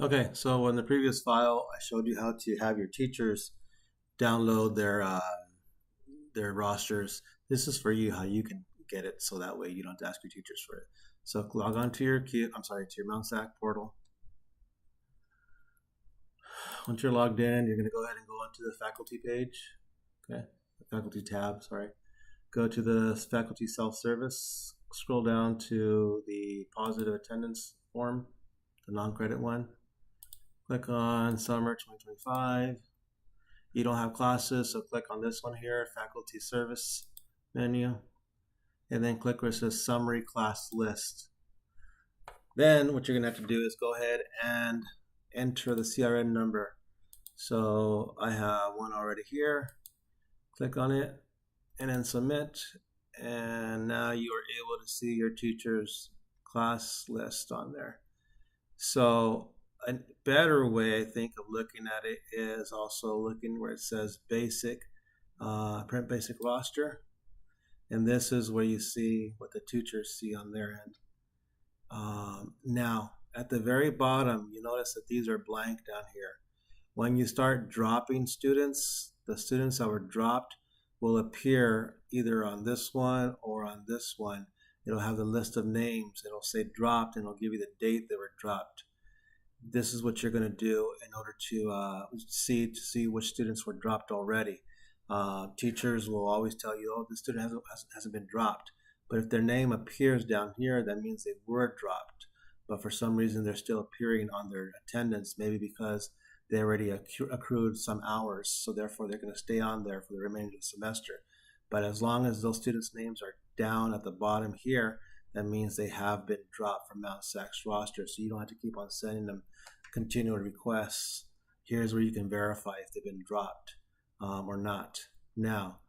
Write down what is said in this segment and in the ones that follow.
Okay, so in the previous file, I showed you how to have your teachers download their rosters. This is for you, how you can get it, so that way you don't have to ask your teachers for it. So log on to your to your Mount SAC portal. Once you're logged in, you're going to go ahead and go onto the faculty page. Okay, the faculty tab. Sorry. Go to the faculty self-service. Scroll down to the positive attendance form, the non-credit one. Click on Summer 2025. You don't have classes, so click on this one here, Faculty Service menu, and then click where it says Summary Class List. Then what you're going to have to do is go ahead and enter the CRN number. So I have one already here. Click on it and then submit. And now you are able to see your teacher's class list on there. So a better way, I think, of looking at it is also looking where it says basic, print basic roster. And this is where you see what the teachers see on their end. Now, at the very bottom, you notice that these are blank down here. When you start dropping students, the students that were dropped will appear either on this one or on this one. It'll have the list of names. It'll say dropped, and it'll give you the date they were dropped. This is what you're going to do in order to see which students were dropped already. Teachers will always tell you, oh, this student hasn't been dropped. But if their name appears down here, that means they were dropped. But for some reason, they're still appearing on their attendance, maybe because they already accrued some hours. So therefore, they're going to stay on there for the remainder of the semester. But as long as those students' names are down at the bottom here, that means they have been dropped from Mount SAC's roster. So you don't have to keep on sending them continual requests. Here's where you can verify if they've been dropped or not. Now,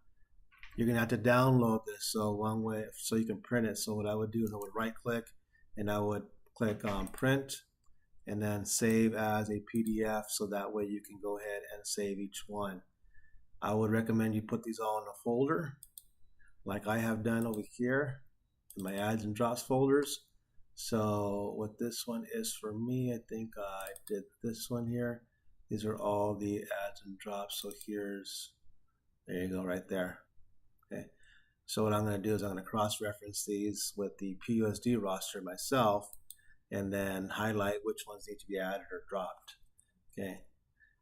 you're going to have to download this. So one way, so you can print it. So what I would do is I would right click and I would click on print and then save as a PDF. So that way you can go ahead and save each one. I would recommend you put these all in a folder like I have done over here in my ads and drops folders. So what this one is for me, I think I did this one here. These are all the ads and drops. So there you go right there. Okay. So what I'm going to do is I'm going to cross-reference these with the PUSD roster myself and then highlight which ones need to be added or dropped. Okay.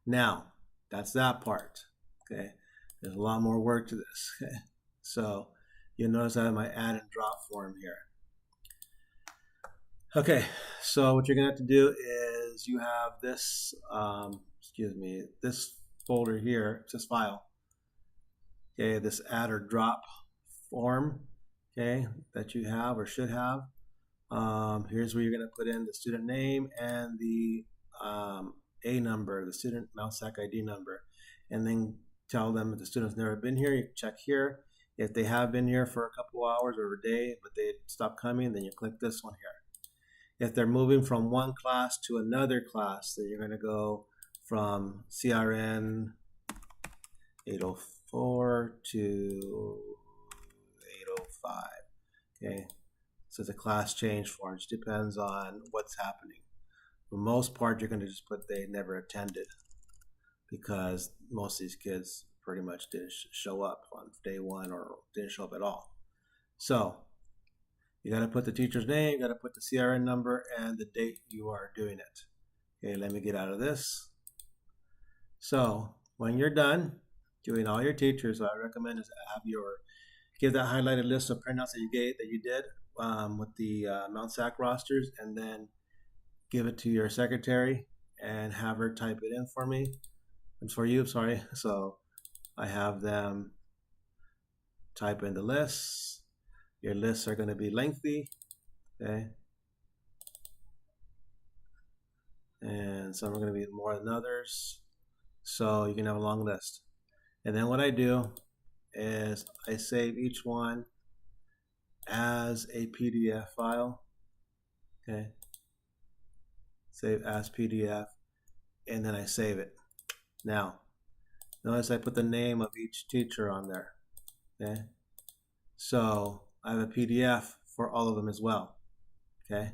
Now, that's that part. Okay. There's a lot more work to this. Okay. So you'll notice I have my add and drop form here. Okay, so what you're gonna have to do is you have this, this folder here, this file, okay, this add or drop form, okay, that you have or should have. Here's where you're gonna put in the student name and the A number, the student Mount SAC ID number, and then tell them if the student's never been here, you check here. If they have been here for a couple hours or a day, but they stopped coming, then you click this one here. If they're moving from one class to another class, then you're going to go from CRN 804 to 805. Okay, so it's a class change form. It just depends on what's happening. For most part, you're going to just put they never attended because most of these kids pretty much didn't show up on day one or didn't show up at all. So you got to put the teacher's name, you got to put the CRN number, and the date you are doing it. Okay, let me get out of this. So when you're done doing all your teachers, what I recommend is give that highlighted list of printouts that you did with the Mount SAC rosters, and then give it to your secretary and have her type it in for me. And for you, sorry. So I have them type in the lists. Your lists are going to be lengthy, okay? And some are going to be more than others. So you can have a long list. And then what I do is I save each one as a PDF file, okay? Save as PDF, and then I save it. Now, notice I put the name of each teacher on there, okay? So I have a PDF for all of them as well, okay?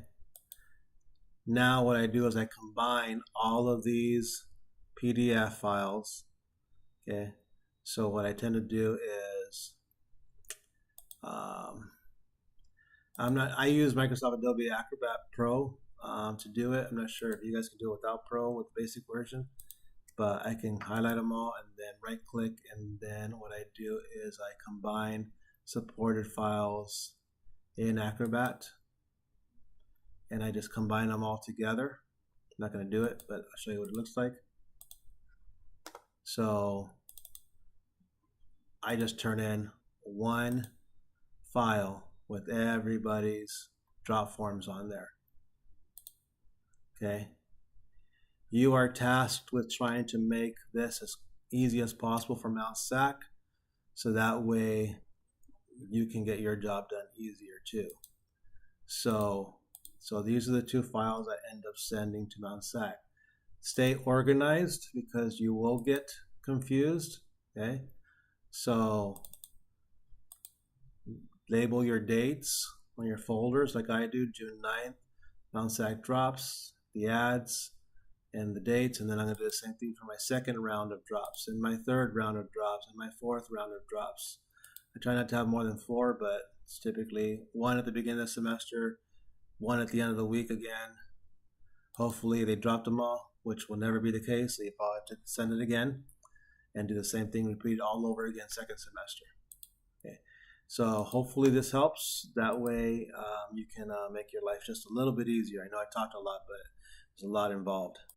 Now what I do is I combine all of these PDF files. Okay, so what I tend to do is um, I use Microsoft Adobe Acrobat Pro to do it. I'm not sure if you guys can do it without Pro with the basic version, but I can highlight them all and then right click, and then what I do is I combine supported files in Acrobat, and I just combine them all together. I'm not going to do it, but I'll show you what it looks like. So I just turn in one file with everybody's drop forms on there. Okay. You are tasked with trying to make this as easy as possible for Mount SAC, so that way you can get your job done easier too. So these are the two files I end up sending to Mount SAC. Stay organized because you will get confused. Okay, so label your dates on your folders like I do. June 9th, Mount SAC Drops, the ads, and the dates, and then I'm going to do the same thing for my second round of drops, and my third round of drops, and my fourth round of drops. I try not to have more than 4, but it's typically 1 at the beginning of the semester, 1 at the end of the week again. Hopefully they dropped them all, which will never be the case, so you probably have to send it again and do the same thing, repeat it all over again second semester. Okay, so hopefully this helps. That way you can make your life just a little bit easier. I know I talked a lot, but there's a lot involved.